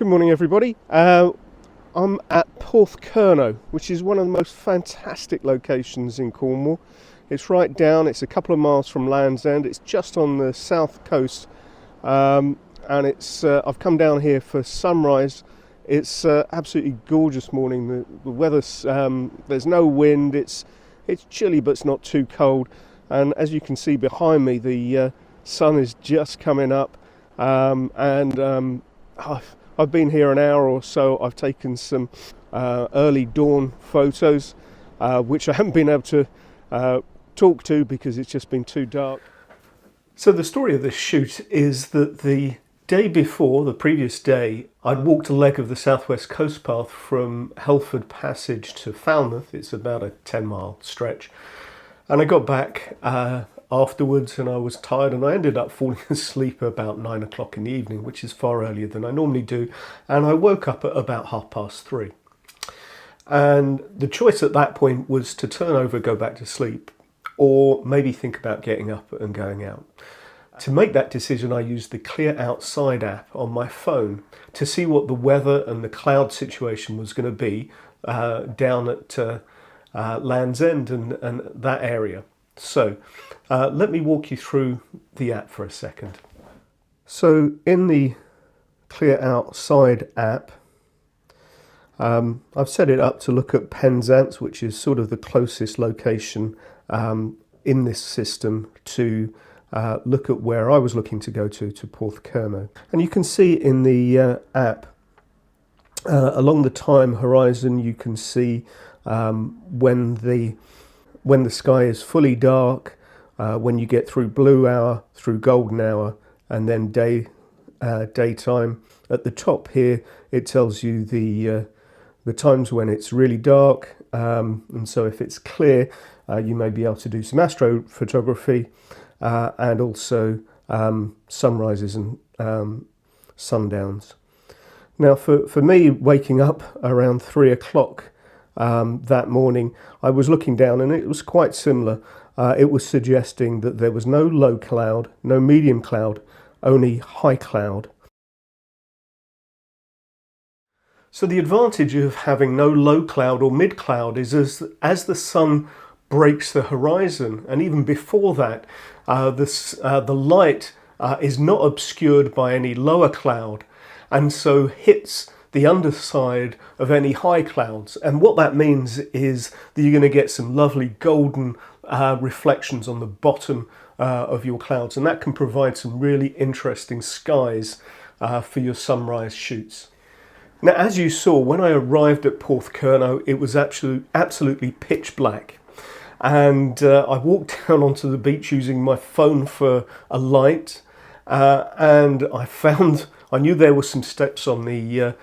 Good morning everybody. I'm at Porthcurno, which is one of the most fantastic locations in Cornwall. It's right down, it's a couple of miles from Land's End, it's just on the south coast, and I've come down here for sunrise. It's absolutely gorgeous morning. The weather's, there's no wind, it's chilly but it's not too cold, and as you can see behind me the sun is just coming up, I've been here an hour or so. I've taken some early dawn photos, which I haven't been able to talk to because it's just been too dark. So the story of this shoot is that the day before, the previous day, I'd walked a leg of the southwest coast path from Helford Passage to Falmouth. It's about a 10-mile stretch. And I got back afterwards and I was tired and I ended up falling asleep about 9 o'clock in the evening, which is far earlier than I normally do. And I woke up at about 3:30. And the choice at that point was to turn over, go back to sleep, or maybe think about getting up and going out. To make that decision, I used the Clear Outside app on my phone to see what the weather and the cloud situation was going to be down at Land's End and that area. So let me walk you through the app for a second. So in the Clear Outside app, I've set it up to look at Penzance, which is sort of the closest location in this system to look at where I was looking to go to Porthcurno. And you can see in the app, along the time horizon, you can see when the sky is fully dark, when you get through blue hour, through golden hour, and then daytime. At the top here, it tells you the times when it's really dark, and so if it's clear, you may be able to do some astrophotography, and also sunrises and sundowns. Now for me, waking up around 3 o'clock that morning, I was looking down and it was quite similar. It was suggesting that there was no low cloud, no medium cloud, only high cloud. So the advantage of having no low cloud or mid cloud is as the sun breaks the horizon, and even before that, the light is not obscured by any lower cloud, and so hits the underside of any high clouds. And what that means is that you're going to get some lovely golden reflections on the bottom of your clouds, and that can provide some really interesting skies for your sunrise shoots. Now, as you saw, when I arrived at Porthcurno, it was absolutely pitch black. And I walked down onto the beach using my phone for a light, and I knew there were some steps on the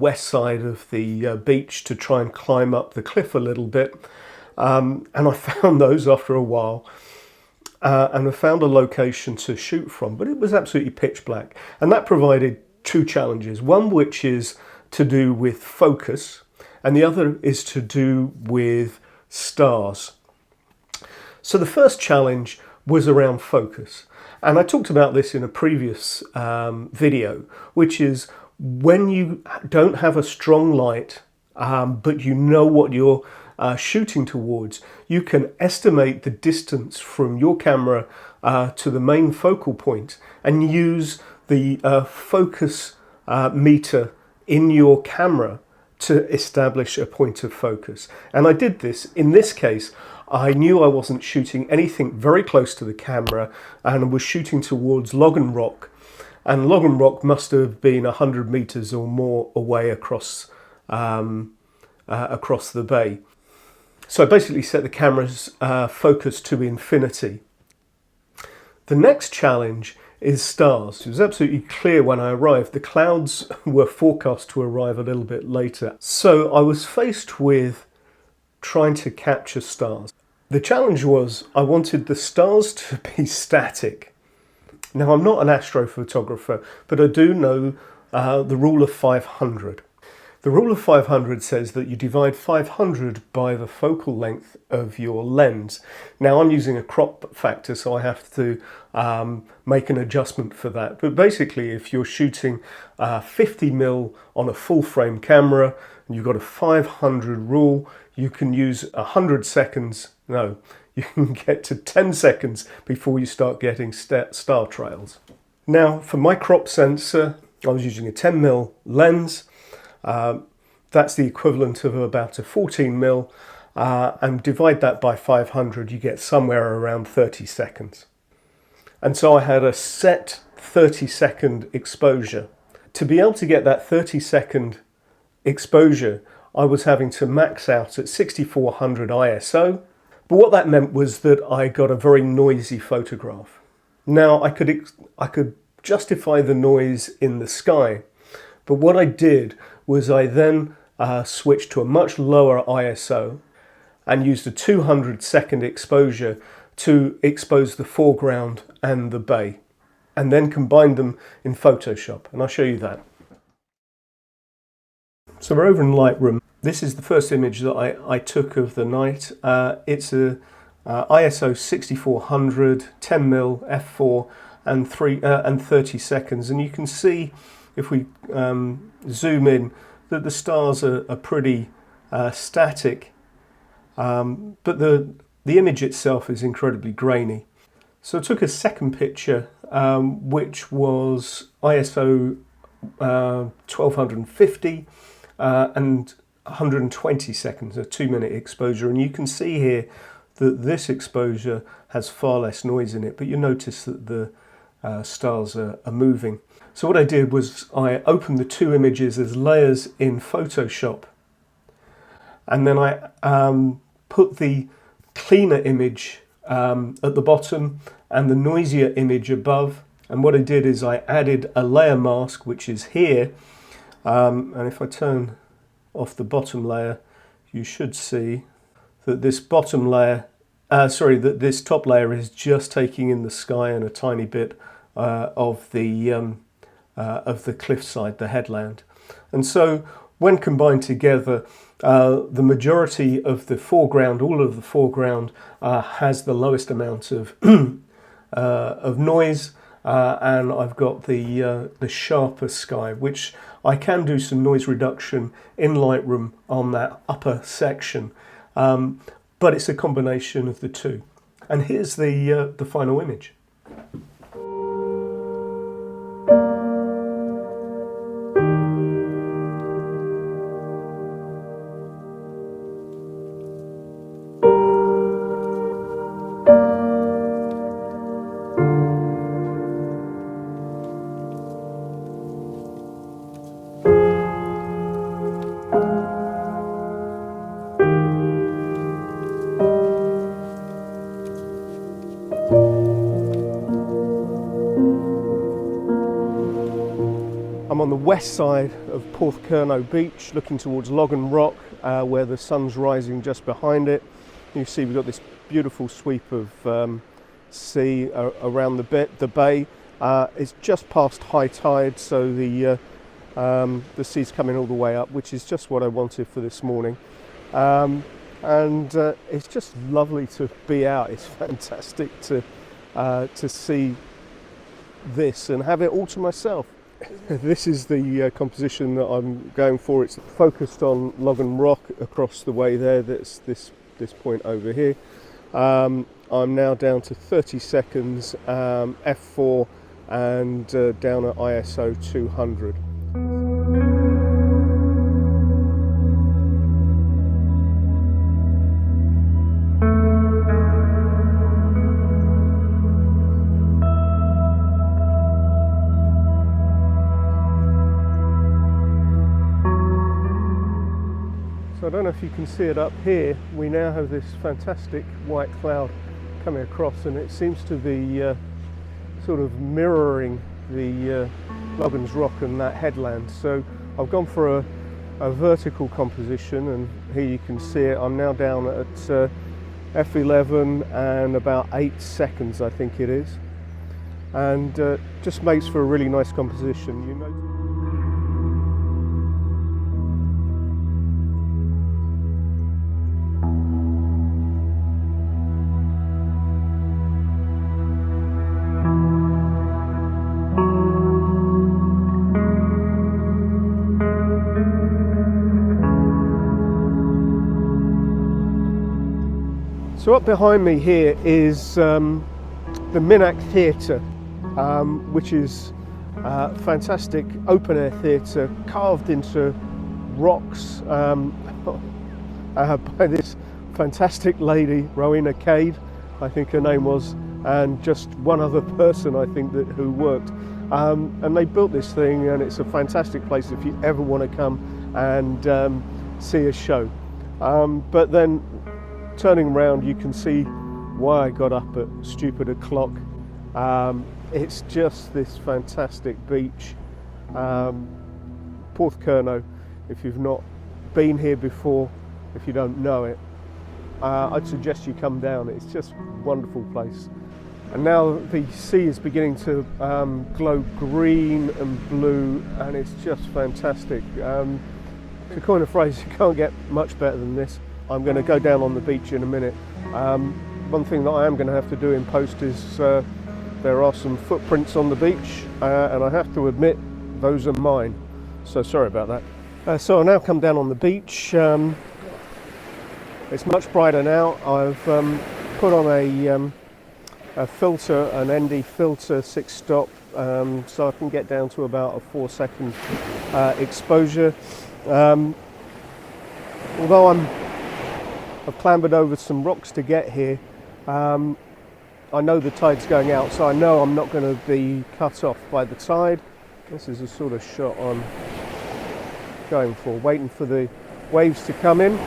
west side of the beach to try and climb up the cliff a little bit, and I found those after a while, and I found a location to shoot from, but it was absolutely pitch black, and that provided two challenges, one which is to do with focus, and the other is to do with stars. So the first challenge was around focus, and I talked about this in a previous video, which is when you don't have a strong light, but you know what you're shooting towards, you can estimate the distance from your camera to the main focal point and use the focus meter in your camera to establish a point of focus. And I did this. In this case, I knew I wasn't shooting anything very close to the camera and was shooting towards Logan Rock. And Logan Rock must have been 100 meters or more away across the bay. So I basically set the camera's focus to infinity. The next challenge is stars. It was absolutely clear when I arrived. The clouds were forecast to arrive a little bit later. So I was faced with trying to capture stars. The challenge was I wanted the stars to be static. Now, I'm not an astrophotographer, but I do know the rule of 500. The rule of 500 says that you divide 500 by the focal length of your lens. Now I'm using a crop factor, so I have to make an adjustment for that. But basically, if you're shooting 50mm on a full frame camera and you've got a 500 rule, you can use 100 seconds, no, you can get to 10 seconds before you start getting star trails. Now for my crop sensor, I was using a 10mm lens. That's the equivalent of about a 14mm, and divide that by 500, you get somewhere around 30 seconds. And so I had a set 30-second exposure. To be able to get that 30-second exposure, I was having to max out at 6400 ISO, but what that meant was that I got a very noisy photograph. Now I could justify the noise in the sky, but what I did was I then switched to a much lower ISO and used a 200-second exposure to expose the foreground and the bay, and then combined them in Photoshop, and I'll show you that. So we're over in Lightroom. This is the first image that I took of the night. It's a ISO 6400, 10mm, f4, and 30 seconds, and you can see if we zoom in that the stars are pretty static, but the image itself is incredibly grainy. So I took a second picture which was ISO 1250 and 120 seconds, a 2-minute exposure, and you can see here that this exposure has far less noise in it, but you notice that the stars are moving. So what I did was I opened the two images as layers in Photoshop, and then I put the cleaner image at the bottom and the noisier image above, and what I did is I added a layer mask, which is here, and if I turn off the bottom layer, you should see that this bottom layer, that this top layer is just taking in the sky and a tiny bit of the cliffside, the headland. And so when combined together, the majority of the foreground, all of the foreground, has the lowest amount of noise, and I've got the sharper sky, which I can do some noise reduction in Lightroom on that upper section, but it's a combination of the two. And here's the final image. I'm on the west side of Porthcurno beach, looking towards Logan Rock, where the sun's rising just behind it. You see we've got this beautiful sweep of sea around the bay. It's just past high tide, so the sea's coming all the way up, which is just what I wanted for this morning. And it's just lovely to be out. It's fantastic to see this and have it all to myself. This is the composition that I'm going for. It's focused on Logan Rock across the way there. That's this point over here. I'm now down to 30 seconds, f4, and down at ISO 200. I don't know if you can see it up here. We now have this fantastic white cloud coming across, and it seems to be sort of mirroring the Logan's Rock and that headland. So I've gone for a vertical composition, and here you can see it. I'm now down at f11 and about 8 seconds, I think it is, and just makes for a really nice composition. You know. So up behind me here is the Minack Theatre, which is a fantastic open-air theatre carved into rocks by this fantastic lady, Rowena Cade, I think her name was, and just one other person I think who worked. And they built this thing, and it's a fantastic place if you ever want to come and see a show. But then turning around, you can see why I got up at stupid o'clock. It's just this fantastic beach, Porthcurno. If you've not been here before, if you don't know it, I'd suggest you come down. It's just a wonderful place. And now the sea is beginning to glow green and blue, and it's just fantastic. To coin a phrase, you can't get much better than this. I'm going to go down on the beach in a minute. One thing that I am going to have to do in post is there are some footprints on the beach, and I have to admit those are mine. So sorry about that. So I now come down on the beach. It's much brighter now. I've put on a filter, an ND filter 6-stop, so I can get down to about a 4-second exposure. Although I've clambered over some rocks to get here, I know the tide's going out, so I know I'm not going to be cut off by the tide. This is the sort of shot I'm going for, waiting for the waves to come in.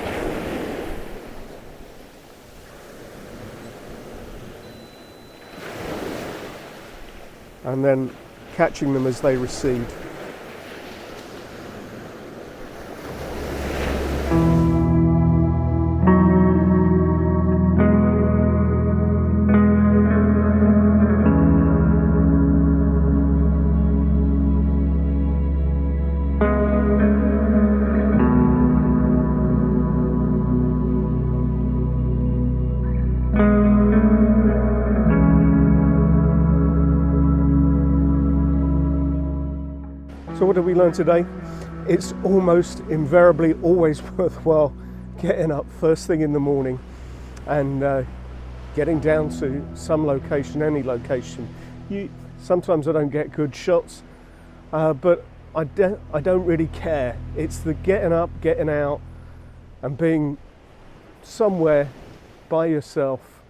And then catching them as they recede. So what did we learn today? It's almost invariably always worthwhile getting up first thing in the morning and getting down to some location, any location. Sometimes I don't get good shots, but I don't really care. It's the getting up, getting out, and being somewhere by yourself.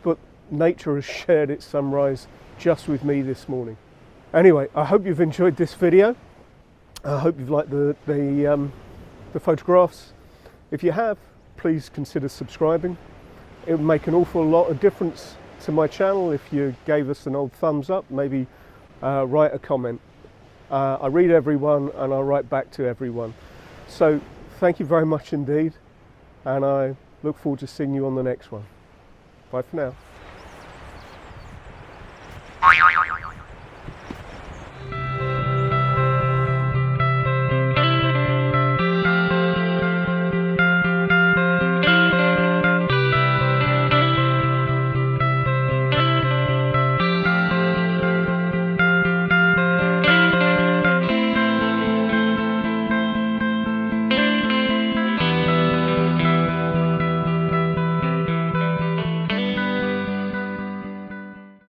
But nature has shared its sunrise just with me this morning. Anyway, I hope you've enjoyed this video. I hope you've liked the photographs. If you have, please consider subscribing. It would make an awful lot of difference to my channel if you gave us an old thumbs up, maybe write a comment. I read everyone and I write back to everyone. So thank you very much indeed, and I look forward to seeing you on the next one. Bye for now.